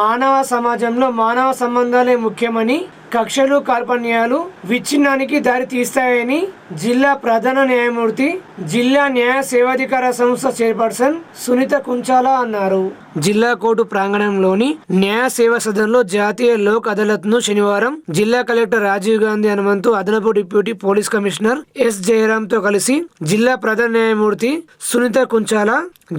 మానవ సమాజంలో మానవ సంబంధాలే ముఖ్యమని, కక్షలు కార్పణ్యాలు విచ్ఛిన్నానికి దారి తీస్తాయని జిల్లా ప్రధాన న్యాయమూర్తి, జిల్లా న్యాయ సేవాధికార సంస్థ చైర్పర్సన్ సునీత కుంచాల అన్నారు. జిల్లా కోర్టు ప్రాంగణంలోని న్యాయ సేవా సదన్లో జాతీయ లోక్ అదాలత్ ను శనివారం జిల్లా కలెక్టర్ రాజీవ్ గాంధీ హనుమంతు, అదనపు deputy police commissioner S Jayaram తో కలిసి జిల్లా ప్రధాన న్యాయమూర్తి సునీత కుంచాల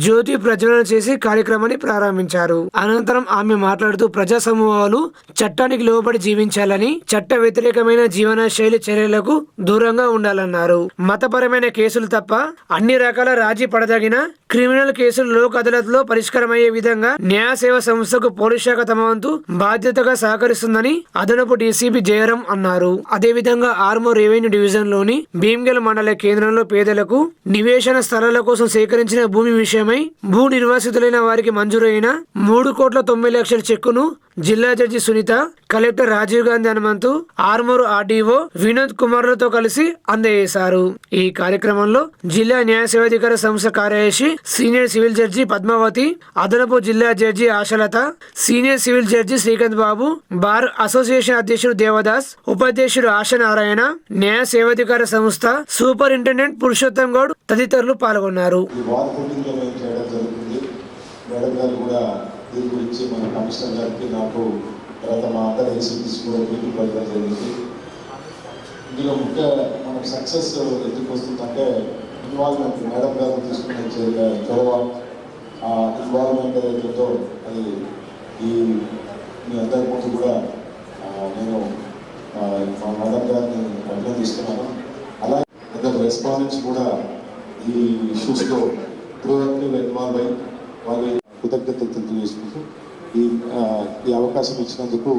జ్యోతి ప్రజ్వలన చేసి కార్యక్రమాన్ని ప్రారంభించారు. అనంతరం ఆమె మాట్లాడుతూ ప్రజా సమూహాలు చట్టానికి లోబడి జీవించాలని, చట్ట వ్యతిరేకమైన జీవన శైలి చర్యలకు దూరంగా ఉండాలన్నారు. మతపరమైన కేసులు తప్ప అన్ని రకాల రాజీ పడదగిన క్రిమినల్ కేసులు లోక్ అదాలత్ లో పరిష్కారమయ్యే విధంగా న్యాయ సేవా సంస్థకు పోలీస్ శాఖ తమ వంతు బాధ్యతగా సహకరిస్తుందని అదనపు డీసీపీ జయరాం అన్నారు. అదేవిధంగా ఆర్మూర్ రెవెన్యూ డివిజన్ లోని భీమ్గల్ మండల కేంద్రంలో పేదలకు నివేశన స్థలాల కోసం సేకరించిన భూమి విషయమై భూ నిర్వాసితులైన వారికి మంజూరైన 3,90,00,000 చెక్కును జిల్లా judge Sunitha, collector Rajiv Gandhi Hanumanthu, Armoor RDO Vinod కుమార్లతో కలిసి అందజేశారు. ఈ కార్యక్రమంలో జిల్లా న్యాయ సేవాధికార సంస్థ కార్యదర్శి సీనియర్ సివిల్ జడ్జి పద్మావతి, అదనపు జిల్లా judge Ashalatha, senior civil judge Srikanth Babu, bar association అధ్యక్షుడు దేవదాస్, ఉపాధ్యక్షుడు ఆశనారాయణ, న్యాయ సేవాధికార సంస్థ సూపరింటెండెంట్ పురుషోత్తం గౌడ్ తదితరులు పాల్గొన్నారు. దీని గురించి మన కమిషనర్ గారికి, నాకు తర్వాత మా అందరి ఏసీపీస్ కూడా మీటింగ్ పెట్టడం జరిగింది. ఇందులో ముఖ్య మనకు సక్సెస్ ఎందుకు వస్తుందంటే ఇన్వాల్వ్మెంట్, మేడం గారు తీసుకునే చొరవ, ఇన్వాల్వ్మెంట్ ఏదైతుందో అది ఈ మీ అందరి ముందు కూడా నేను మా మేడం గారిని అభినందిస్తున్నాను. అలాగే ఇద్దరు రెస్పాండెంట్స్ కూడా ఈ ఇష్యూస్లో ప్రోయాక్టివ్గా ఇన్వాల్వ్ అయ్యి వారి కృతజ్ఞతలు తెలియజేసుకుంటూ ఈ అవకాశం ఇచ్చినందుకు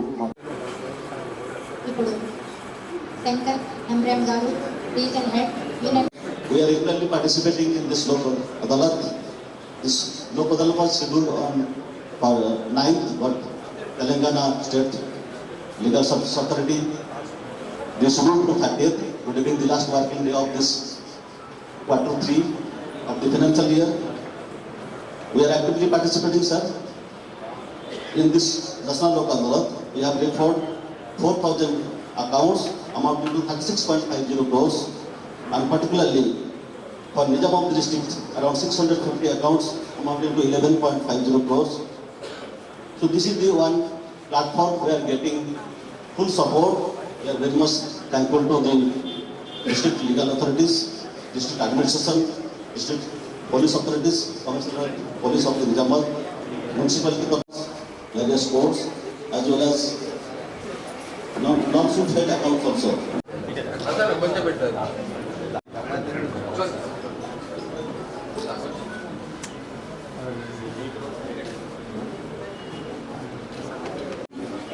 We are regularly participating in this Lok Adalat. This Lok Adalat was scheduled on 9th, but Telangana State Legal Service Authority scheduled to 30th, during the last working day of this Q3 of the financial year. We are actively participating, sir. In this National Lok Adalat, we have referred 4,000 accounts amounting to 36.50 crores, and particularly for Nizamabad district, around 650 accounts amounting to 11.50 crores. So this is the one platform we are getting full support. We are very much thankful to the district legal authorities, district administration, district police authorities, commissioner police of the Nizamabad, municipality, various courts, as well as non-suit accounts also.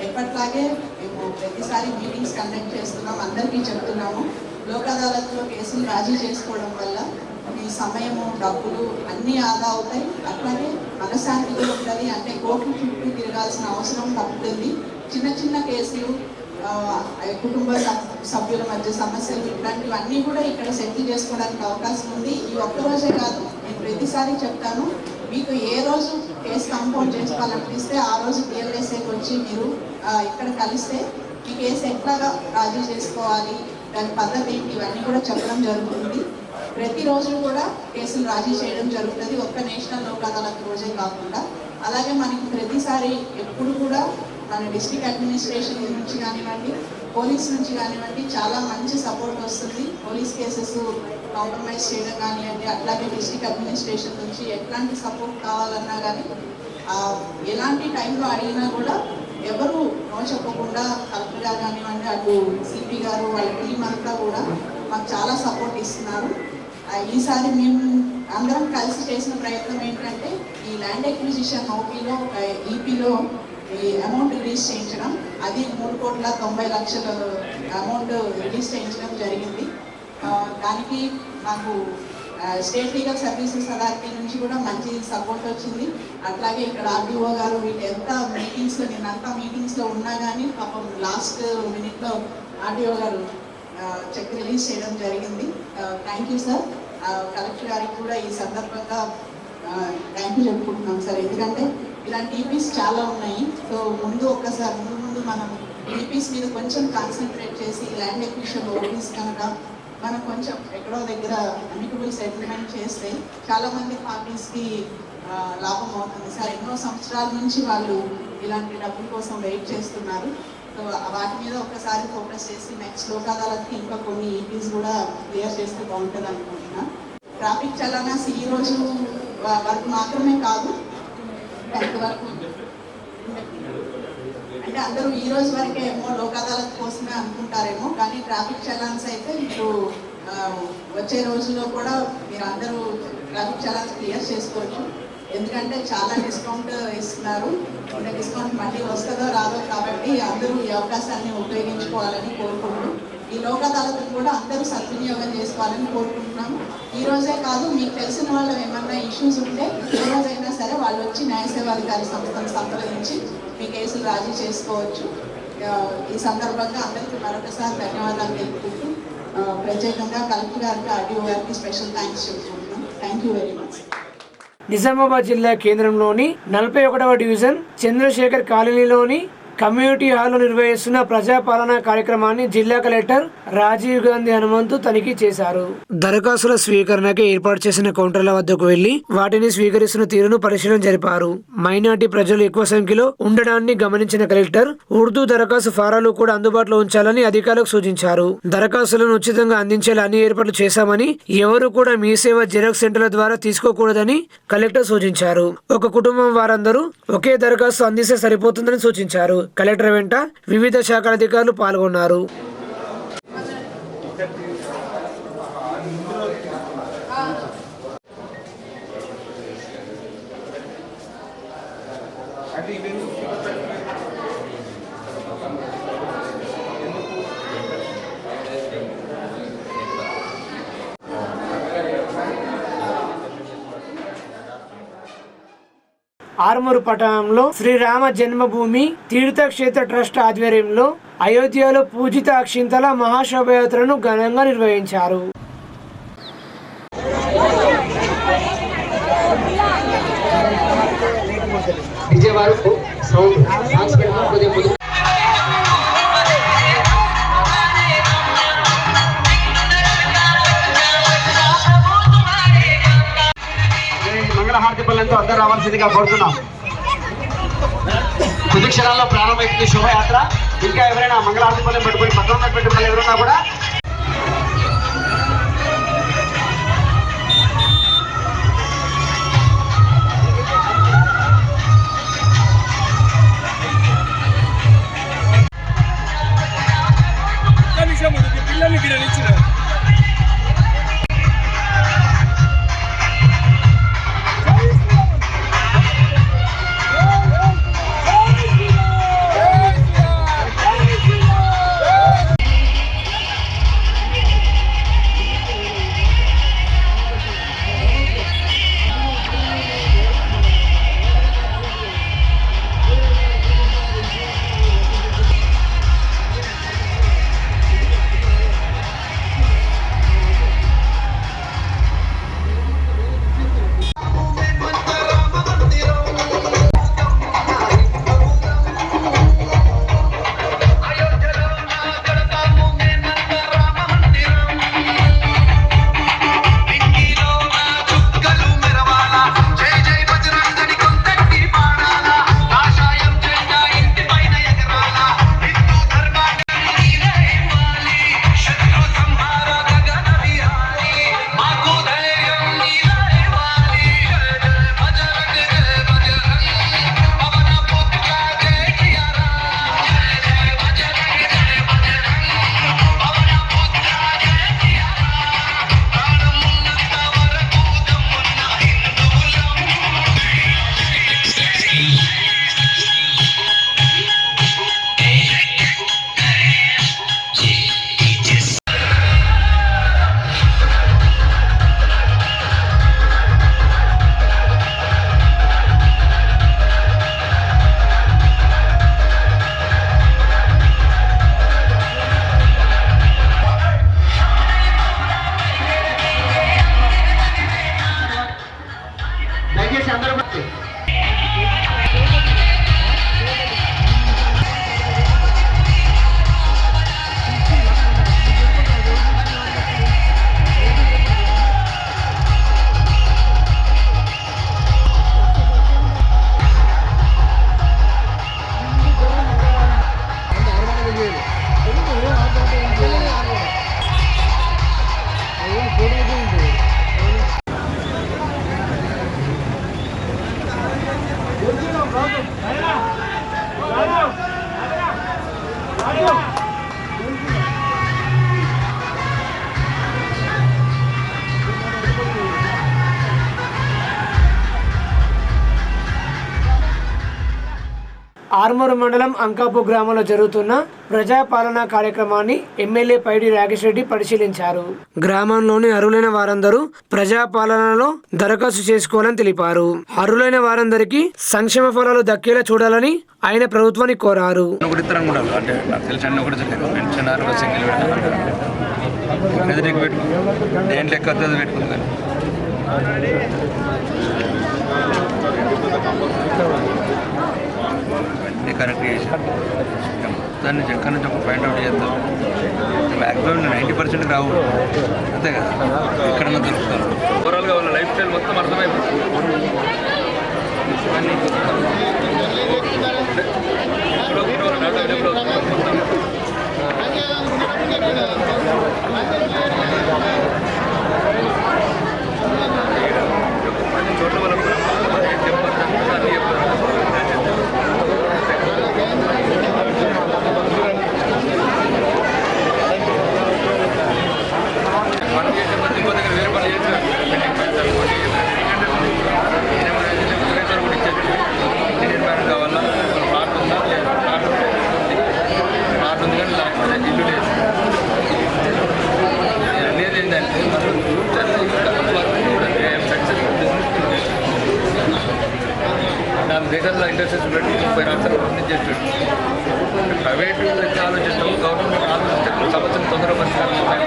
ఎప్పటిలాగే మేము ప్రతిసారి meetings conduct చేస్తున్నాం, అందరికీ చెప్తున్నాము. లోక్ అదాలత్లో కేసులు రాజీ చేసుకోవడం వల్ల మీ సమయము, డబ్బులు అన్నీ ఆదా అవుతాయి. అట్లాగే మనశ్శాంతి కూడా ఉంటుంది. అంటే కోర్టు చుట్టూ తిరగాల్సిన అవసరం తప్పుతుంది. చిన్న చిన్న కేసులు, కుటుంబ సభ్యుల మధ్య సమస్యలు, ఇట్లాంటివన్నీ కూడా ఇక్కడ సెటిల్ చేసుకోవడానికి అవకాశం ఉంది. ఈ ఒక్కరోజే కాదు, నేను ప్రతిసారి చెప్తాను, మీకు ఏ రోజు కేసు కంపౌండ్ చేసుకోవాలనిపిస్తే ఆ రోజు డిఎల్ఎస్ఏకి వచ్చి మీరు ఇక్కడ కలిస్తే ఈ కేసు ఎట్లాగా రాజీ చేసుకోవాలి, దాని పద్ధతి ఏంటి, ఇవన్నీ కూడా చెప్పడం జరుగుతుంది. ప్రతిరోజు కూడా కేసులు రాజీ చేయడం జరుగుతుంది, ఒక్క నేషనల్ లోక్ అదాలత్ రోజే కాకుండా. అలాగే మనకి ప్రతిసారి ఎప్పుడు కూడా మన డిస్ట్రిక్ట్ అడ్మినిస్ట్రేషన్ నుంచి కానివ్వండి, పోలీస్ నుంచి కానివ్వండి చాలా మంచి సపోర్ట్ వస్తుంది. పోలీస్ కేసెస్ కాంప్రమైజ్ చేయడం కానివ్వండి, అట్లాగే డిస్ట్రిక్ట్ అడ్మినిస్ట్రేషన్ నుంచి ఎట్లాంటి సపోర్ట్ కావాలన్నా కానీ ఎలాంటి టైంలో అడిగినా కూడా ఎవరు నో చెప్పకుండా కలెక్టర్ గారు కానివ్వండి, అటు సిపి గారు, వాళ్ళ టీం అంతా కూడా మాకు చాలా సపోర్ట్ ఇస్తున్నారు. ఈసారి మేము అందరం కలిసి చేసిన ప్రయత్నం ఏంటంటే ఈ ల్యాండ్ ఎక్విజిషన్ ఓపీలో ఈపీలో ఈ అమౌంట్ రిలీజ్ చేయించడం, అది 3,90,00,000 అమౌంట్ రిలీజ్ చేయించడం జరిగింది. దానికి నాకు స్టేట్ లీగల్ సర్వీసెస్ అథారిటీ నుంచి కూడా మంచి సపోర్ట్ వచ్చింది. అట్లాగే ఇక్కడ ఆర్డీఓ గారు వీళ్ళు ఎంత మీటింగ్స్లో, నేనంతా మీటింగ్స్లో ఉన్నా కానీ పాపం లాస్ట్ మినిట్లో ఆర్డీఓ గారు చెక్ రిలీజ్ చేయడం జరిగింది. Thank you sir. కలెక్టర్ గారికి కూడా ఈ సందర్భంగా థ్యాంక్ యూ చెప్పుకుంటున్నాం సార్. ఎందుకంటే ఇలాంటి ఈపీస్ చాలా ఉన్నాయి. సో ముందు మనం ఈపీస్ మీద కొంచెం కాన్సన్ట్రేట్ చేసి ల్యాండ్ ఎక్విజిషన్ ఓపీస్ కనుక మనం కొంచెం ఎక్కడో దగ్గర అమికబుల్ సెటిల్మెంట్ చేస్తే చాలామంది పార్టీస్కి లాభం అవుతుంది సార్. ఎన్నో సంవత్సరాల నుంచి వాళ్ళు ఇలాంటి డబ్బుల కోసం వెయిట్ చేస్తున్నారు. సో వాటి మీద ఒకసారి ఫోకస్ చేసి నెక్స్ట్ లోక్ అదాలత్కి ఇంకా కొన్ని ఈపీస్ కూడా క్లియర్ చేస్తే బాగుంటుంది అనుకుంటున్నా. ట్రాఫిక్ చలానాస్ ఈ రోజు వరకు మాత్రమే కాదు, 10th వరకు అంటే అందరూ ఈ రోజు వరకే ఏమో లోక్ అదాలత్ కోసమే అనుకుంటారేమో, కానీ ట్రాఫిక్ చలాన్స్ అయితే ఇప్పుడు వచ్చే రోజుల్లో కూడా మీరు అందరూ ట్రాఫిక్ చలాన్స్ క్లియర్ చేసుకోవచ్చు. ఎందుకంటే చాలా డిస్కౌంట్ ఇస్తున్నారు. అంటే డిస్కౌంట్ మళ్ళీ వస్తుందో రాదో, కాబట్టి అందరూ ఈ అవకాశాన్ని ఉపయోగించుకోవాలని కోరుకుంటూ ఈ లోక్ అదాలత్ కూడా అందరూ సద్వినియోగం చేసుకోవాలని కోరుకుంటున్నాము. ఈ రోజే కాదు, మీకు తెలిసిన వాళ్ళు ఏమన్నా ఇష్యూస్ ఉంటే ఏ రోజైనా సరే వాళ్ళు వచ్చి న్యాయ సేవాధికారి సంస్థను సంప్రదించి మీ కేసులు రాజీ చేసుకోవచ్చు. ఈ సందర్భంగా అందరికీ మరొకసారి ధన్యవాదాలు తెలుపుకుంటూ ప్రత్యేకంగా కలెక్టర్ గారికి, ఆర్డీఓ గారికి స్పెషల్ థ్యాంక్స్ చెప్పుకుంటున్నాం. Thank you very much. Nizamabad జిల్లా కేంద్రంలోని 41వ డివిజన్ చంద్రశేఖర్ కాలనీలోని కమ్యూనిటీ హాల్లో నిర్వహిస్తున్న ప్రజాపాలన కార్యక్రమాన్ని జిల్లా కలెక్టర్ రాజీవ్ గాంధీ హనుమంతు తనిఖీ చేశారు. దరఖాస్తుల స్వీకరణకి ఏర్పాటు చేసిన కౌంటర్ల వద్దకు వెళ్లి వాటిని స్వీకరిస్తున్న తీరును పరిశీలన జరిపారు. మైనార్టీ ప్రజలు ఎక్కువ సంఖ్యలో ఉండడాన్ని గమనించిన కలెక్టర్ ఉర్దూ దరఖాస్తు ఫారాలు కూడా అందుబాటులో ఉంచాలని అధికారులకు సూచించారు. దరఖాస్తులను ఉచితంగా అందించేలా అన్ని ఏర్పాట్లు చేశామని, ఎవరు కూడా మీ సేవ జిరాక్స్ సెంటర్ల ద్వారా తీసుకోకూడదని కలెక్టర్ సూచించారు. ఒక కుటుంబం వారందరూ ఒకే దరఖాస్తు అందిస్తే సరిపోతుందని సూచించారు. కలెక్టర్ వెంట వివిధ శాఖల అధికారులు పాల్గొన్నారు. ఆర్మూరు పట్టణంలో శ్రీరామ జన్మభూమి తీర్థక్షేత్ర ట్రస్ట్ ఆధ్వర్యంలో అయోధ్యలో పూజిత అక్షింతల మహాశోభయాత్రను ఘనంగా నిర్వహించారు. మంగళహారతి పల్లెంతో అందరూ రావాల్సిందిగా కోరుతున్నాం. కొద్ది క్షణాల్లో ప్రారంభమవుతుంది శోభయాత్ర. ఇంకా ఎవరైనా మంగళహారతి పల్లెం పెట్టుకుని పక్కన ఉన్నటువంటి వాళ్ళు ఎవరున్నా కూడా పిల్లల్ని గిరనిచ్చిన ఆర్మూరు మండలం అంకాపు గ్రామంలో జరుగుతున్న ప్రజాపాలన కార్యక్రమాన్ని ఎమ్మెల్యే పైడి రాకేష్ రెడ్డి పరిశీలించారు. గ్రామంలోని అర్హులైన వారందరూ ప్రజాపాలనలో దరఖాస్తు చేసుకోవాలని తెలిపారు. అర్హులైన వారందరికీ సంక్షేమ ఫలాలు దక్కేలా చూడాలని ఆయన ప్రభుత్వాన్ని కోరారు. కనెక్ట్ చేసి దాన్ని ఎక్కడి నుంచి ఒక పాయింట్ అవుట్ చేస్తాం. మ్యాక్సిమం 90% రావు, అంతే కదా, ఎక్కడన్నా దొరుకుతారు. ఓవరాల్గా వాళ్ళ లైఫ్ స్టైల్ మొత్తం అర్థమైపోతుంది. చోట్ల వాళ్ళ దేశంలో ఇండస్ట్రీస్ పెట్టి 30 రాష్ట్రాలు అందించేటట్టు ప్రైవేట్ ఆలోచిస్తాము, గవర్నమెంట్ ఆలోచిస్తే సమస్యలు తొందరగా పరిష్కారం అవుతాయి.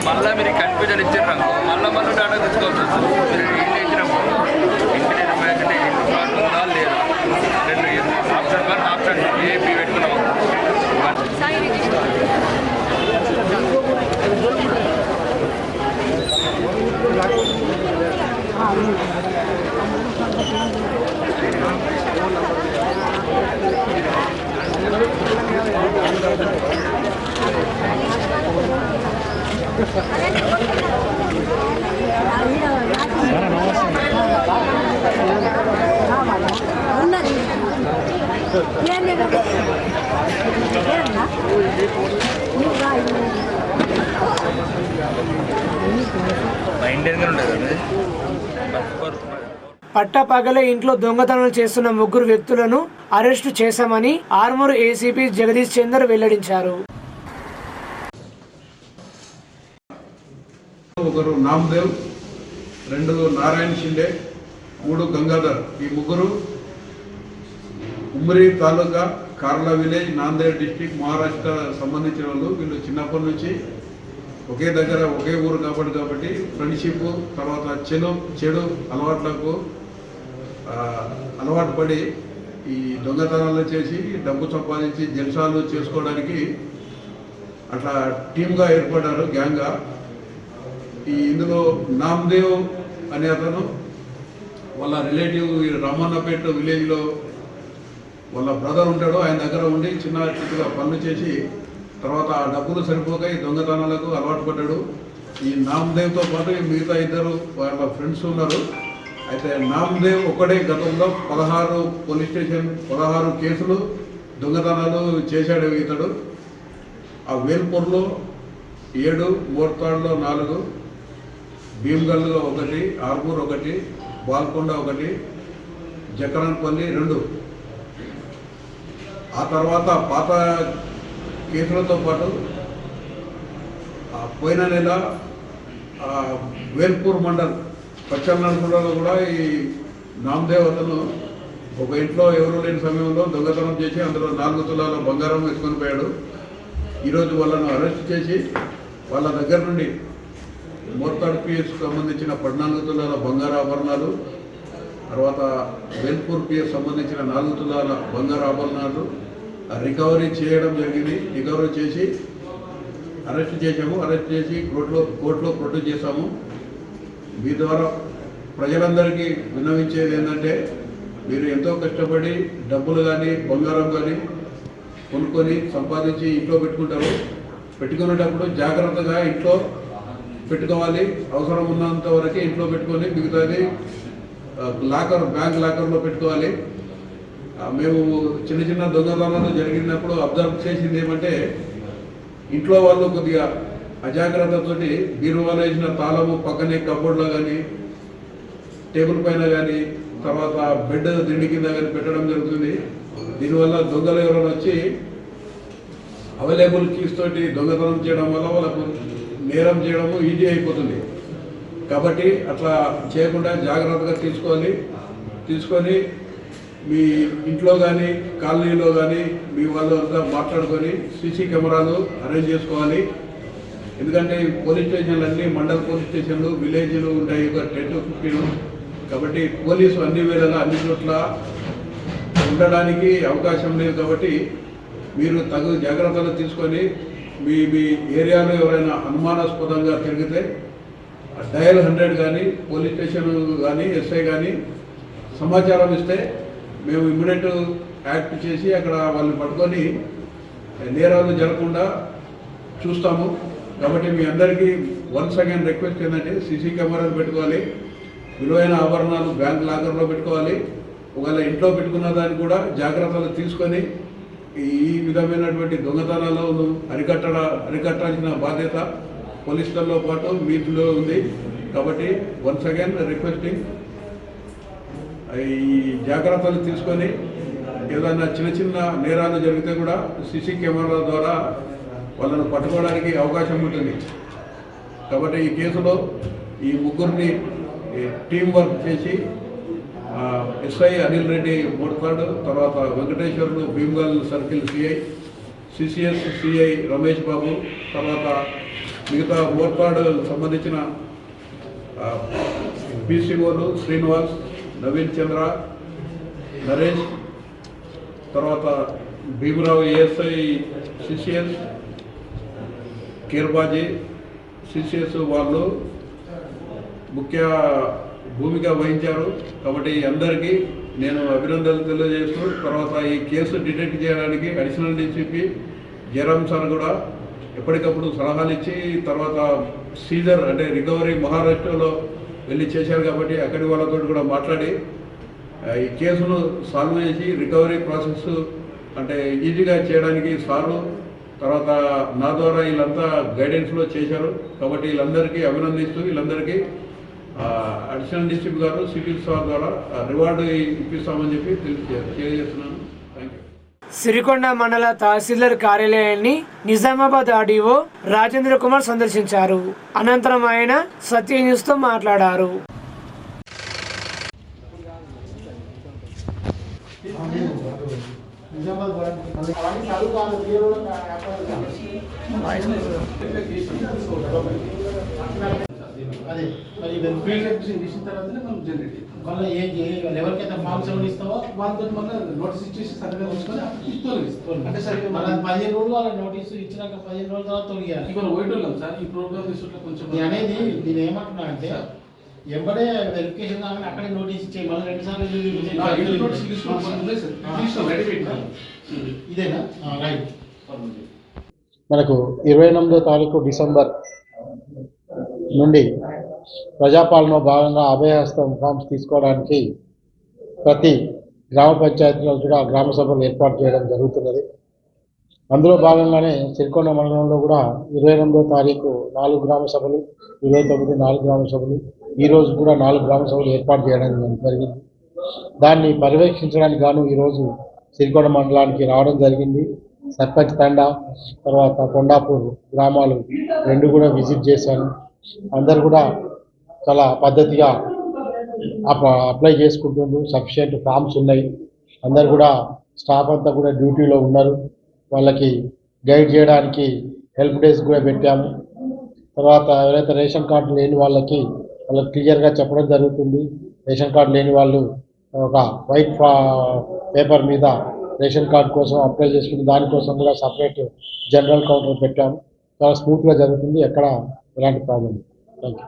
మళ్ళీ మీరు కన్ఫ్యూజన్ ఇచ్చారు, మళ్ళీ డాటా తెచ్చుకోవచ్చు. మీరు ఇల్లు ఇచ్చినప్పుడు ఇంజనీర్ మ్యాచ్ని ఇంటి ప్లాట్ ఉందా లేదా, 2 ఆప్షన్ 1 ఆప్షన్ ఏపీ పెట్టుకున్నాము. పట్టపగలే ఇంట్లో దొంగతనాలు చేస్తున్న 3 వ్యక్తులను అరెస్టు చేశామని ఆర్మూరు ఏసీపీ జగదీష్ చందర్ వెల్లడించారు. ఒకరు నామదేవ్, 2 నారాయణ షిండే, 3 గంగాధర్. ఈ 3 ఉమ్మరి తాలూకా కార్లా విలేజ్, నాందేడ్ డిస్టిక్, మహారాష్ట్ర సంబంధించిన వాళ్ళు. వీళ్ళు చిన్నప్పటి నుంచి ఒకే దగ్గర ఒకే ఊరు కాబట్టి ఫ్రెండ్షిప్, తర్వాత చెడు అలవాట్లకు అలవాటు పడి ఈ దొంగతనాలు చేసి డబ్బు సంపాదించి జల్సాలు చేసుకోవడానికి అట్లా టీమ్గా ఏర్పడ్డారు, గ్యాంగ్గా. ఇందులో నామదేవ్ అనే అతను వాళ్ళ రిలేటివ్ రామన్నపేట విలేజ్లో వాళ్ళ బ్రదర్ ఉంటాడు, ఆయన దగ్గర ఉండి చిన్నగా పనులు చేసి తర్వాత ఆ డబ్బులు సరిపోక ఈ దొంగతనాలకు అలవాటు పడ్డాడు. ఈ నామదేవ్తో పాటు మిగతా 2 వాళ్ళ ఫ్రెండ్స్ ఉన్నారు. అయితే నామదేవ్ ఒకడే గతంలో 16 పోలీస్ స్టేషన్ 16 కేసులు దొంగతనాలు చేశాడు ఇతడు. ఆ వేల్పూర్లో 7, మోర్తాడ్లో 4, భీమ్గల్లో 1, ఆర్మూర్ 1, బాల్కొండ 1, జకరాన్పల్లి 2. ఆ తర్వాత పాత కేసులతో పాటు పోయిన నెల వేల్పూర్ మండల్ పచ్చన్నగూడలో కూడా ఈ నామదేవ్ అతను ఒక ఇంట్లో ఎవరూ లేని సమయంలో దొంగతనం చేసి అందులో 4 తులాల బంగారం ఎత్తుకొని పోయాడు. ఈరోజు వాళ్ళను అరెస్ట్ చేసి వాళ్ళ దగ్గర నుండి మోర్తాడ్ పిఎస్కు సంబంధించిన 14 తులాల బంగారు ఆభరణాలు, తర్వాత వేల్పూర్ పిఎస్ సంబంధించిన 4 తులాల బంగారు ఆభరణాలు రికవరీ చేయడం జరిగింది. రికవరీ చేసి అరెస్ట్ చేశాము. అరెస్ట్ చేసి కోర్టులో ప్రొడ్యూస్ చేశాము. మీ ద్వారా ప్రజలందరికీ విన్నవించేది ఏంటంటే, మీరు ఎంతో కష్టపడి డబ్బులు కానీ బంగారం కానీ కొనుక్కొని సంపాదించి ఇంట్లో పెట్టుకుంటారు. పెట్టుకునేటప్పుడు జాగ్రత్తగా ఇంట్లో పెట్టుకోవాలి. అవసరం ఉన్నంత వరకే ఇంట్లో పెట్టుకొని మిగతాది బ్యాంక్ లాకర్లో పెట్టుకోవాలి. మేము చిన్న చిన్న దొంగతనాలు జరిగినప్పుడు అబ్జర్వ్ చేసింది ఏమంటే ఇంట్లో వాళ్ళు కొద్దిగా అజాగ్రత్తతోటి బీరువాలో వేసిన తాళము పక్కనే కబోర్డ్లో కానీ టేబుల్ పైన కానీ తర్వాత బెడ్ దిండి కింద కానీ పెట్టడం జరుగుతుంది. దీనివల్ల దొంగలు ఎవరైనా వచ్చి అవైలబుల్ కీస్ తోటి దొంగతనం చేయడం వల్ల వాళ్ళకు నేరం చేయడము ఈజీ అయిపోతుంది. కాబట్టి అట్లా చేయకుండా జాగ్రత్తగా తీసుకొని మీ ఇంట్లో కానీ కాలనీలో కానీ మీ వాళ్ళు అంతా మాట్లాడుకొని సీసీ కెమెరాలు అరేంజ్ చేసుకోవాలి. ఎందుకంటే పోలీస్ స్టేషన్లు అన్నీ మండల్ పోలీస్ స్టేషన్లు విలేజ్లు ఉంటాయి, ఒక 10 to 15. కాబట్టి పోలీసు అన్ని వేళలా అన్ని చోట్ల ఉండడానికి అవకాశం లేదు. కాబట్టి మీరు తగు జాగ్రత్తలు తీసుకొని మీ ఏరియాలో ఎవరైనా అనుమానాస్పదంగా తిరిగితే డయల్ 100 కానీ పోలీస్ స్టేషన్ కానీ ఎస్ఐ కానీ సమాచారం ఇస్తే మేము ఇమ్మీడియట్ యాక్ట్ చేసి అక్కడ వాళ్ళని పట్టుకొని నేరాలు జరగకుండా చూస్తాము. కాబట్టి మీ అందరికీ వన్స్ అగైన్ రిక్వెస్ట్ ఏంటంటే సీసీ కెమెరాలు పెట్టుకోవాలి, విలువైన ఆభరణాలు బ్యాంక్ లాకర్లో పెట్టుకోవాలి. ఒకవేళ ఇంట్లో పెట్టుకున్న దాన్ని కూడా జాగ్రత్తలు తీసుకొని ఈ విధమైనటువంటి దొంగతనాలను అరికట్టాల్సిన బాధ్యత పోలీసులతో పాటు మీలో ఉంది. కాబట్టి వన్స్ అగైన్ రిక్వెస్టింగ్ ఈ జాగ్రత్తలు తీసుకొని ఏదైనా చిన్న నేరాలు జరిగితే కూడా సీసీ కెమెరాల ద్వారా వాళ్ళను పట్టుకోవడానికి అవకాశం ఉంటుంది. కాబట్టి ఈ కేసులో ఈ ముగ్గురిని టీం వర్క్ చేసి ఎస్ఐ అనిల్ రెడ్డి మోడ్తాడు, తర్వాత Venkateswarlu Bheemgal circle CI, CCS CI Ramesh Babu, తర్వాత మిగతా మోడ్తాడు సంబంధించిన పిసిఓలు శ్రీనివాస్, నవీన్ చంద్ర, నరేష్, తర్వాత భీమరావు ఏఎస్ఐ సిసిఎస్, కీర్బాజీ సిసిఎస్ వాళ్ళు ముఖ్య భూమిక వహించారు. కాబట్టి అందరికీ నేను అభినందనలు తెలియజేస్తూ, తర్వాత ఈ కేసు డిటెక్ట్ చేయడానికి అడిషనల్ డీసీపీ జయరామ్ సార్ కూడా ఎప్పటికప్పుడు సలహాలు ఇచ్చి తర్వాత సీజర్ అంటే రికవరీ మహారాష్ట్రలో వెళ్ళి చేశారు. కాబట్టి అక్కడి వాళ్ళతో కూడా మాట్లాడి ఈ కేసును సాల్వ్ చేసి రికవరీ ప్రాసెస్ అంటే ఈజీగా చేయడానికి సారు తర్వాత నా ద్వారా వీళ్ళంతా గైడెన్స్లో చేశారు. కాబట్టి వీళ్ళందరికీ అభినందిస్తూ వీళ్ళందరికీ అడిషనల్ డీసీపీ గారు సివిల్ సార్ ద్వారా రివార్డు ఇప్పిస్తామని చెప్పి తెలియజేస్తున్నాను. Thank you. సిరికొండ మండల తహసీల్దార్ కార్యాలయాన్ని నిజామాబాద్ ఆర్డీఓ రాజేంద్ర కుమార్ సందర్శించారు. అనంతరం ఆయన సత్య న్యూస్తో మాట్లాడారు. అదే మరి ఫీల్డ్ అప్లికేషన్ చేసిన తర్వాతనే మనం జనరేట్ మళ్ళీ ఎవరికైతే ఫామ్ 7 ఇస్తావో వాళ్ళతో మళ్ళీ నోటీస్ ఇచ్చేసి సరిగ్గా తీసుకొని తొలగిస్తాం. అంటే సరే మళ్ళీ 15 రోజులు వాళ్ళ నోటీసు ఇచ్చినాక 15 రోజుల తర్వాత తొలగియాలి. ఇప్పుడు ఓయిటోళ్ళం సార్ ఈ ప్రోగ్రామ్ తీసుకుంటే కొంచెం అనేది నేను ఏమంటున్నా అంటే ఎంబడే వెరిఫికేషన్ కానీ అక్కడే నోటీస్ ఇచ్చే మళ్ళీ 2 సార్లు ఇదేనా రైట్. మనకు 28వ తారీఖు డిసెంబర్ నుండి ప్రజాపాలన భాగంగా అభయహస్తం ఫామ్స్ తీసుకోవడానికి ప్రతి గ్రామ పంచాయతీలో కూడా గ్రామ సభలు ఏర్పాటు చేయడం జరుగుతున్నది. అందులో భాగంగానే సిరికొండ మండలంలో కూడా 28వ తారీఖు 4 గ్రామ సభలు, 29 4 గ్రామ సభలు, ఈరోజు కూడా 4 గ్రామ సభలు ఏర్పాటు చేయడం జరిగింది. దాన్ని పర్యవేక్షించడానికి గాను ఈరోజు సిరికొండ మండలానికి రావడం జరిగింది. సర్పంచ్ తండా తర్వాత కొండాపూర్ గ్రామాలు 2 కూడా విజిట్ చేశాను. అందరు కూడా చాలా పద్ధతిగా అప్లై చేసుకుంటున్నారు. సఫిషియెంట్ ఫామ్స్ ఉన్నాయి. అందరు కూడా స్టాఫ్ అంతా కూడా డ్యూటీలో ఉన్నారు. వాళ్ళకి గైడ్ చేయడానికి హెల్ప్ డెస్క్ కూడా పెట్టాము. తర్వాత ఎవరైతే రేషన్ కార్డు లేని వాళ్ళకి క్లియర్గా చెప్పడం జరుగుతుంది. రేషన్ కార్డు లేని వాళ్ళు ఒక వైట్ పేపర్ మీద రేషన్ కార్డు కోసం అప్లై చేసుకుని దానికోసం కూడా సపరేట్ జనరల్ కౌంటర్ పెట్టాము. చాలా స్మూత్గా జరుగుతుంది. ఎక్కడ ఎలాంటి ప్రాబ్లం లేదు. Thank you.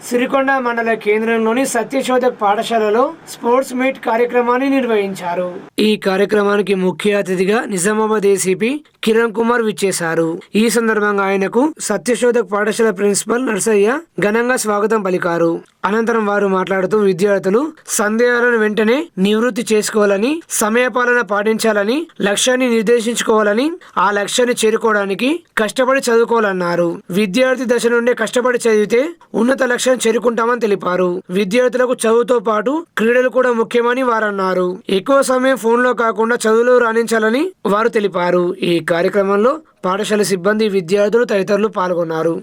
సిరికొండ మండల కేంద్రంలోని సత్యశోధక్ పాఠశాలలో స్పోర్ట్స్ మీట్ కార్యక్రమాన్ని నిర్వహించారు. ఈ కార్యక్రమానికి ముఖ్య అతిథిగా నిజామాబాద్ ఏసీపీ కిరణ్ కుమార్ విచ్చేశారు. ఈ సందర్భంగా ఆయనకు సత్యశోధక్ పాఠశాల ప్రిన్సిపల్ నర్సయ్య ఘనంగా స్వాగతం పలికారు. అనంతరం వారు మాట్లాడుతూ విద్యార్థులు సందేహాలను వెంటనే నివృత్తి చేసుకోవాలని, సమయపాలన పాటించాలని, లక్ష్యాన్ని నిర్దేశించుకోవాలని, ఆ లక్ష్యాన్ని చేరుకోవడానికి కష్టపడి చదువుకోవాలన్నారు. విద్యార్థి దశ నుండే కష్టపడి చదివితే ఉన్నత లక్ష్యాన్ని చేరుకుంటామని తెలిపారు. విద్యార్థులకు చదువుతో పాటు క్రీడలు కూడా ముఖ్యమని వారన్నారు. ఎక్కువ సమయం ఫోన్లో కాకుండా చదువులో రాణించాలని వారు తెలిపారు. ఈ కార్యక్రమంలో పాఠశాల సిబ్బంది, విద్యార్థులు తదితరులు పాల్గొన్నారు.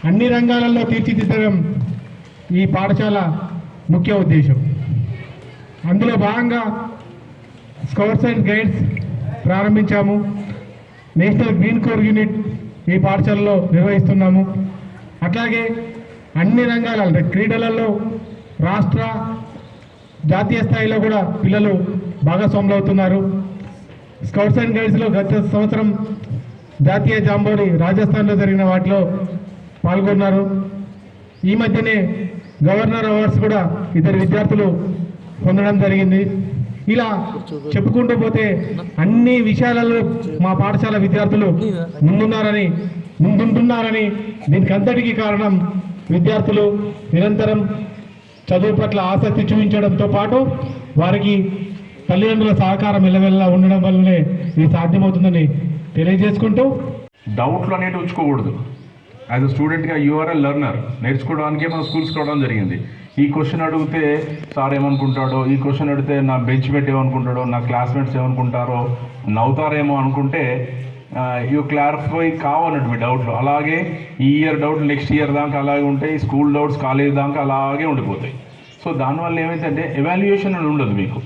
అన్ని రంగాలలో తీర్చిదిద్దడం ఈ పాఠశాల ముఖ్య ఉద్దేశం. అందులో భాగంగా స్కౌట్స్ అండ్ గైడ్స్ ప్రారంభించాము. నేషనల్ గ్రీన్ కోర్ యూనిట్ ఈ పాఠశాలలో నిర్వహిస్తున్నాము. అట్లాగే అన్ని రంగాలలో క్రీడలలో రాష్ట్ర జాతీయ స్థాయిలో కూడా పిల్లలు భాగస్వాములు అవుతున్నారు. స్కౌట్స్ అండ్ గైడ్స్లో గత సంవత్సరం జాతీయ జాంబోరీ రాజస్థాన్లో జరిగిన వాటిలో పాల్గొన్నారు. ఈ మధ్యనే గవర్నర్ అవార్డ్స్ కూడా ఇద్దరు విద్యార్థులు పొందడం జరిగింది. ఇలా చెప్పుకుంటూ పోతే అన్ని విషయాలలో మా పాఠశాల విద్యార్థులు ముందుంటున్నారని దీనికి అంతటికీ కారణం విద్యార్థులు నిరంతరం చదువు పట్ల ఆసక్తి చూపించడంతో పాటు వారికి తల్లిదండ్రుల సహకారం ఎల్లవెల్లా ఉండడం వల్లనే ఇది సాధ్యమవుతుందని తెలియజేసుకుంటూ, డౌట్లు అనేవి ఉంచుకోకూడదు. యాజ్ అ స్టూడెంట్గా యూఆర్ ఎ లెర్నర్, నేర్చుకోవడానికే మనం స్కూల్స్కి రావడం జరిగింది. ఈ క్వశ్చన్ అడిగితే సార్ ఏమనుకుంటాడో, ఈ క్వశ్చన్ అడిగితే నా బెంచ్ మేట్ ఏమనుకుంటాడో, నా క్లాస్మేట్స్ ఏమనుకుంటారో, నవ్వుతారేమో అనుకుంటే ఇవి క్లారిఫై కావాలన్నట్టు మీ డౌట్లు. అలాగే ఈ ఇయర్ డౌట్లు నెక్స్ట్ ఇయర్ దాకా అలాగే ఉంటాయి, స్కూల్ డౌట్స్ కాలేజ్ దాకా అలాగే ఉండిపోతాయి. సో దానివల్ల ఏమైందంటే ఎవాల్యుయేషన్ అని ఉండదు మీకు.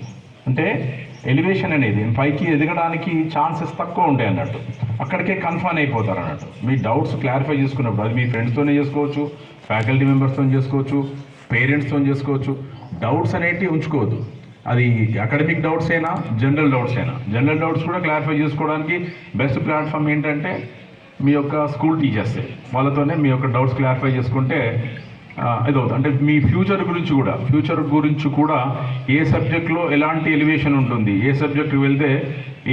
అంటే ఎలివేషన్ అనేది పైకి ఎదగడానికి ఛాన్సెస్ తక్కువ ఉంటాయి అన్నట్టు. అక్కడికే కన్ఫర్మ్ అయిపోతారు అన్నట్టు. మీ డౌట్స్ క్లారిఫై చేసుకున్నప్పుడు అది మీ ఫ్రెండ్స్తోనే చేసుకోవచ్చు, ఫ్యాకల్టీ మెంబర్స్తో చేసుకోవచ్చు, పేరెంట్స్తో చేసుకోవచ్చు. డౌట్స్ అనేటివి ఉంచుకోవద్దు. అది అకాడమిక్ డౌట్స్ అయినా, జనరల్ డౌట్స్ అయినా. జనరల్ డౌట్స్ కూడా క్లారిఫై చేసుకోవడానికి బెస్ట్ ప్లాట్ఫామ్ ఏంటంటే మీ యొక్క స్కూల్ టీచర్సే. వాళ్ళతోనే మీ యొక్క డౌట్స్ క్లారిఫై చేసుకుంటే ఇదవుతుంది. అంటే మీ ఫ్యూచర్ గురించి కూడా ఏ సబ్జెక్ట్లో ఎలాంటి ఎలివేషన్ ఉంటుంది, ఏ సబ్జెక్ట్కి వెళ్తే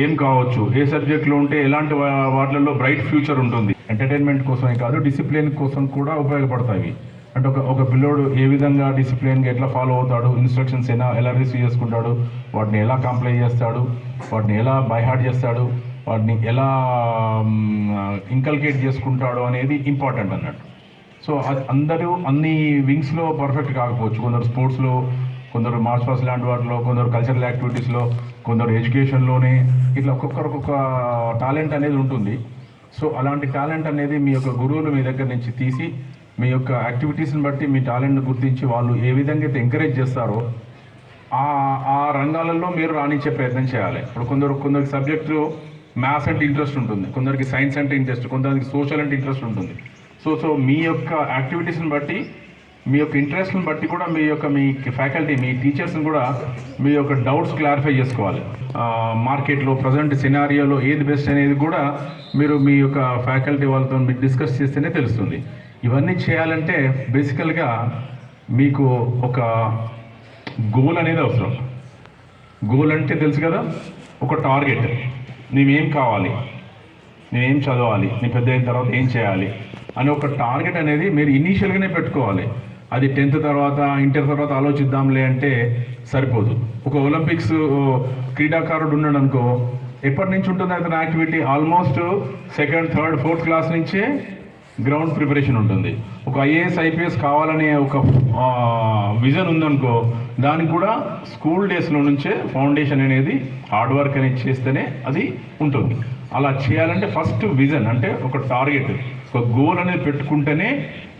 ఏం కావచ్చు, ఏ సబ్జెక్ట్లో ఉంటే ఎలాంటి వాటిల్లో బ్రైట్ ఫ్యూచర్ ఉంటుంది. ఎంటర్టైన్మెంట్ కోసమే కాదు, డిసిప్లిన్ కోసం కూడా ఉపయోగపడతాయి. అంటే ఒక పిల్లోడు ఏ విధంగా డిసిప్లిన్గా ఎట్లా ఫాలో అవుతాడు, ఇన్స్ట్రక్షన్స్ ఎలా రిసీవ్ చేసుకుంటాడు, వాటిని ఎలా కంప్లై చేస్తాడు, వాటిని ఎలా బైహార్ట్ చేస్తాడు, వాటిని ఎలా ఇంకల్కేట్ చేసుకుంటాడు అనేది ఇంపార్టెంట్ అన్నట్టు. సో అందరూ అన్ని వింగ్స్లో పర్ఫెక్ట్ కాకపోవచ్చు. కొందరు స్పోర్ట్స్లో, కొందరు మార్చ్ పాస్ట్ లాంటి వాటిలో, కొందరు కల్చరల్ యాక్టివిటీస్లో, కొందరు ఎడ్యుకేషన్లోనే, ఇట్లా ఒక్కొక్క టాలెంట్ అనేది ఉంటుంది. సో అలాంటి టాలెంట్ అనేది మీ యొక్క గురువులు మీ దగ్గర నుంచి తీసి మీ యొక్క యాక్టివిటీస్ని బట్టి మీ టాలెంట్ని గుర్తించి వాళ్ళు ఏ విధంగా అయితే ఎంకరేజ్ చేస్తారో ఆ రంగాలలో మీరు రాణించే ప్రయత్నం చేయాలి. ఇప్పుడు కొందరికి సబ్జెక్టు మ్యాథ్స్ అంటే ఇంట్రెస్ట్ ఉంటుంది, కొందరికి సైన్స్ అంటే ఇంట్రెస్ట్, కొందరికి సోషల్ అంటే ఇంట్రెస్ట్ ఉంటుంది. సో మీ యొక్క యాక్టివిటీస్ని బట్టి, మీ యొక్క ఇంట్రెస్ట్ని బట్టి కూడా మీ ఫ్యాకల్టీ, మీ టీచర్స్ని కూడా మీ యొక్క డౌట్స్ క్లారిఫై చేసుకోవాలి. మార్కెట్లో ప్రజెంట్ సినారియోలో ఏది బెస్ట్ అనేది కూడా మీరు మీ యొక్క ఫ్యాకల్టీ వాళ్ళతో మీరు డిస్కస్ చేస్తేనే తెలుస్తుంది. ఇవన్నీ చేయాలంటే బేసికల్గా మీకు ఒక గోల్ అనేది అవసరం. గోల్ అంటే తెలుసు కదా, ఒక టార్గెట్. నీవేం కావాలి, నేనేం చదవాలి, నీ పెద్ద అయిన తర్వాత ఏం చేయాలి అని ఒక టార్గెట్ అనేది మీరు ఇనీషియల్గానే పెట్టుకోవాలి. అది 10th తర్వాత, ఇంటర్ తర్వాత ఆలోచిద్దాంలే అంటే సరిపోదు. ఒక ఒలింపిక్స్ క్రీడాకారుడు ఉన్నాడు అనుకో, ఎప్పటి నుంచి ఉంటుంది అతని activity? Almost 2nd, 3rd, 4th class నుంచే గ్రౌండ్ ప్రిపరేషన్ ఉంటుంది. ఒక ఐఏఎస్, ఐపీఎస్ కావాలనే ఒక విజన్ ఉందనుకో, దానికి కూడా స్కూల్ డేస్లో నుంచే ఫౌండేషన్ అనేది హార్డ్ వర్క్ అనేది చేస్తేనే అది ఉంటుంది. అలా చేయాలంటే ఫస్ట్ విజన్ అంటే ఒక టార్గెట్, ఒక గోల్ అనేది పెట్టుకుంటేనే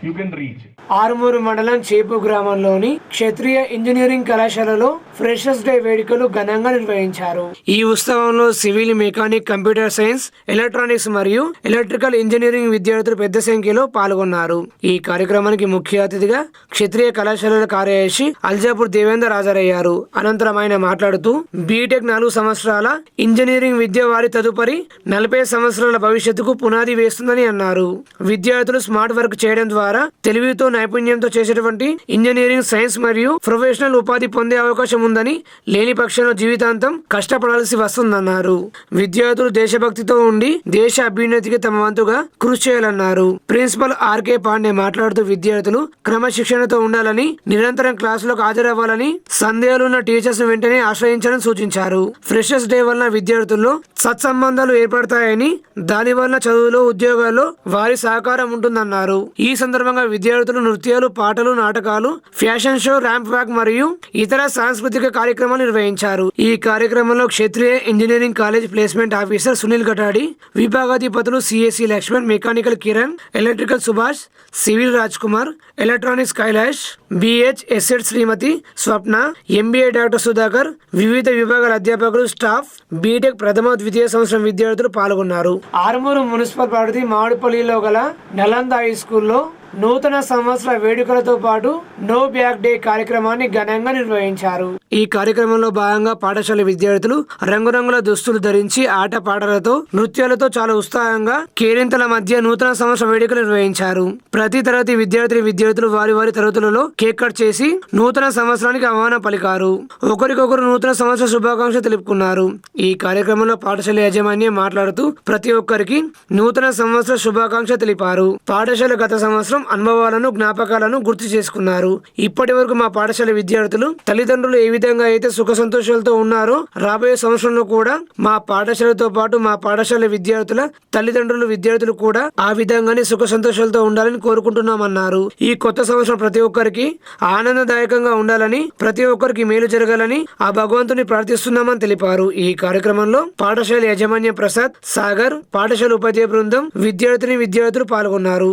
you can reach. ఆరుమూరు మండలం చేపు గ్రామంలోని క్షత్రియ ఇంజనీరింగ్ కళాశాలలో ఫ్రెషర్స్ డే వేడుకలు ఘనంగా నిర్వహించారు. ఈ ఉత్సవంలో civil, mechanic, computer science, electronics మరియు ఎలక్ట్రికల్ ఇంజనీరింగ్ విద్యార్థులు పెద్ద సంఖ్యలో పాల్గొన్నారు. ఈ కార్యక్రమానికి ముఖ్య అతిథిగా క్షత్రియ కళాశాలల కార్యదర్శి అల్జాపూర్ దేవేందర్ హాజరయ్యారు. అనంతరం ఆయన మాట్లాడుతూ బీటెక్ 4 సంవత్సరాల ఇంజనీరింగ్ విద్య వారి తదుపరి 40 సంవత్సరాల భవిష్యత్తుకు పునాది వేస్తుందని అన్నారు. విద్యార్థులు స్మార్ట్ వర్క్ చేయడం ద్వారా తెలివితో, నైపుణ్యంతో చేసేటువంటి ఇంజనీరింగ్, సైన్స్ మరియు ప్రొఫెషనల్ ఉపాధి పొందే అవకాశం ఉందని, లేని పక్షంలో జీవితాంతం కష్టపడాల్సి వస్తుందన్నారు. విద్యార్థులు దేశభక్తితో ఉండి దేశ అభ్యున్నతికి తమ వంతుగా కృషి చేయాలన్నారు. ప్రిన్సిపల్ ఆర్కే పాండే మాట్లాడుతూ విద్యార్థులు క్రమశిక్షణతో ఉండాలని, నిరంతరం క్లాసులకు హాజరవ్వాలని, సందేహాలున్న టీచర్స్ వెంటనే ఆశ్రయించాలని సూచించారు. ఫ్రెషర్స్ డే వలన విద్యార్థుల్లో సత్సంబంధాలు ఏర్పడతాయని, దాని వల్ల చదువులో, ఉద్యోగాల్లో వారి సహకారం ఉంటుందన్నారు. ఈ సందర్భంగా విద్యార్థులు నృత్యాలు, పాటలు, నాటకాలు, ఫ్యాషన్ షో, ర్యాంప్ వాక్ మరియు ఇతర సాంస్కృతిక కార్యక్రమాలు నిర్వహించారు. ఈ కార్యక్రమంలో Kshatriya engineering college placement officer Sunil Katadi, విభాగాధిపతులు CSC Lakshman, mechanical Kiran, electrical Subhash, civil Raj Kumar, electronics Kailash, బిహెచ్ ఎస్ఎడ్ శ్రీమతి స్వప్న, ఎంబీఏ డాక్టర్ సుధాకర్, వివిధ విభాగాల అధ్యాపకులు, స్టాఫ్, బీటెక్ ప్రథమ, ద్వితీయ సంవత్సరం విద్యార్థులు పాల్గొన్నారు. ఆరుమూరు మున్సిపల్ పరిధి మామిడిపల్లిలో గల నలంద హై స్కూల్లో నూతన సంవత్సర వేడుకలతో పాటు నో బ్యాగ్ డే కార్యక్రమాన్ని ఘనంగా నిర్వహించారు. ఈ కార్యక్రమంలో భాగంగా పాఠశాల విద్యార్థులు రంగురంగుల దుస్తులు ధరించి ఆట పాటలతో, నృత్యాలతో చాలా ఉత్సాహంగా కేరింతల మధ్య నూతన సంవత్సర వేడుకలు నిర్వహించారు. ప్రతి తరగతి విద్యార్థులు వారి వారి తరగతులలో కేక్ కట్ చేసి నూతన సంవత్సరానికి ఆహ్వానం పలికారు. ఒకరికొకరు నూతన సంవత్సర శుభాకాంక్షలు తెలుపుకున్నారు. ఈ కార్యక్రమంలో పాఠశాల యాజమాన్యం మాట్లాడుతూ ప్రతి ఒక్కరికి నూతన సంవత్సర శుభాకాంక్ష తెలిపారు. పాఠశాల గత సంవత్సరం అనుభవాలను, జ్ఞాపకాలను గుర్తు చేసుకున్నారు. ఇప్పటి వరకు మా పాఠశాల విద్యార్థులు తల్లిదండ్రులు ఏ విధంగా అయితే సుఖ సంతోషాలతో ఉన్నారో రాబోయే సంవత్సరంలో కూడా మా పాఠశాలతో పాటు మా పాఠశాల విద్యార్థుల తల్లిదండ్రులు, విద్యార్థులు కూడా ఆ విధంగానే సుఖ సంతోషాలతో ఉండాలని కోరుకుంటున్నామన్నారు. ఈ కొత్త సంవత్సరం ప్రతి ఒక్కరికి ఆనందదాయకంగా ఉండాలని, ప్రతి ఒక్కరికి మేలు జరగాలని ఆ భగవంతుని ప్రార్థిస్తున్నామని తెలిపారు. ఈ కార్యక్రమంలో పాఠశాల యాజమాన్యం ప్రసాద్, సాగర్, పాఠశాల ఉపాధ్యాయ బృందం, విద్యార్థులు పాల్గొన్నారు.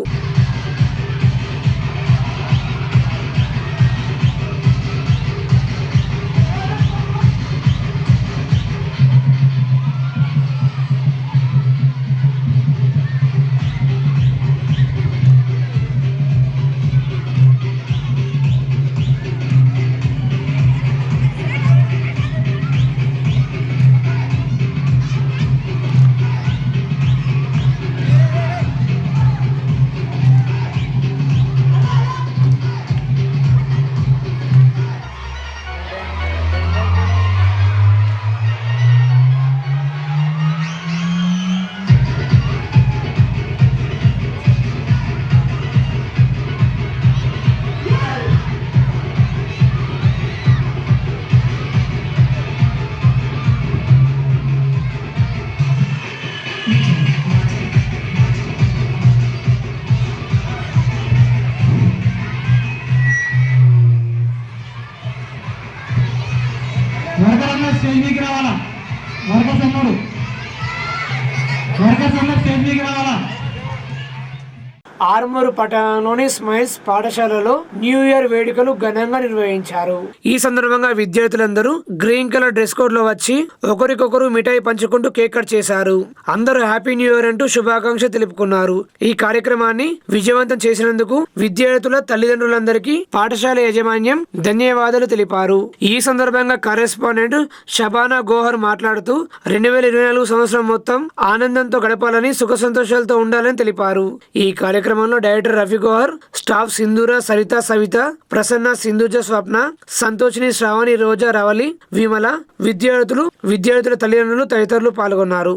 ఆర్మూరు పట్టణంలోని స్మైల్స్ పాఠశాలలో న్యూ ఇయర్ వేడుకలు ఘనంగా నిర్వహించారు. ఈ సందర్భంగా విద్యార్థులందరూ గ్రీన్ కలర్ డ్రెస్ కోడ్ లో వచ్చి ఒకరికొకరు మిఠాయి పంచుకుంటూ కేక్ కట్ చేశారు. అందరూ హ్యాపీ న్యూ ఇయర్ అంటూ శుభాకాంక్షలు తెలుపుకున్నారు. ఈ కార్యక్రమాన్ని విజయవంతం చేసినందుకు విద్యార్థుల తల్లిదండ్రులందరికీ పాఠశాల యాజమాన్యం ధన్యవాదాలు తెలిపారు. ఈ సందర్భంగా కరెస్పాండెంట్ షబానా గోహర్ మాట్లాడుతూ 2024 సంవత్సరం మొత్తం ఆనందంతో గడపాలని, సుఖ సంతోషాలతో ఉండాలని తెలిపారు. ఈ కార్యక్రమంలో డైరెక్టర్ రఫీ గోహర్, స్టాఫ్ సింధూర, సరిత, సవిత, ప్రసన్న, సింధుజ, స్వప్న, సంతోషిని, శ్రావణి, రోజా, రవలి, విమల, విద్యార్థుల తల్లిదండ్రులు తదితరులు పాల్గొన్నారు.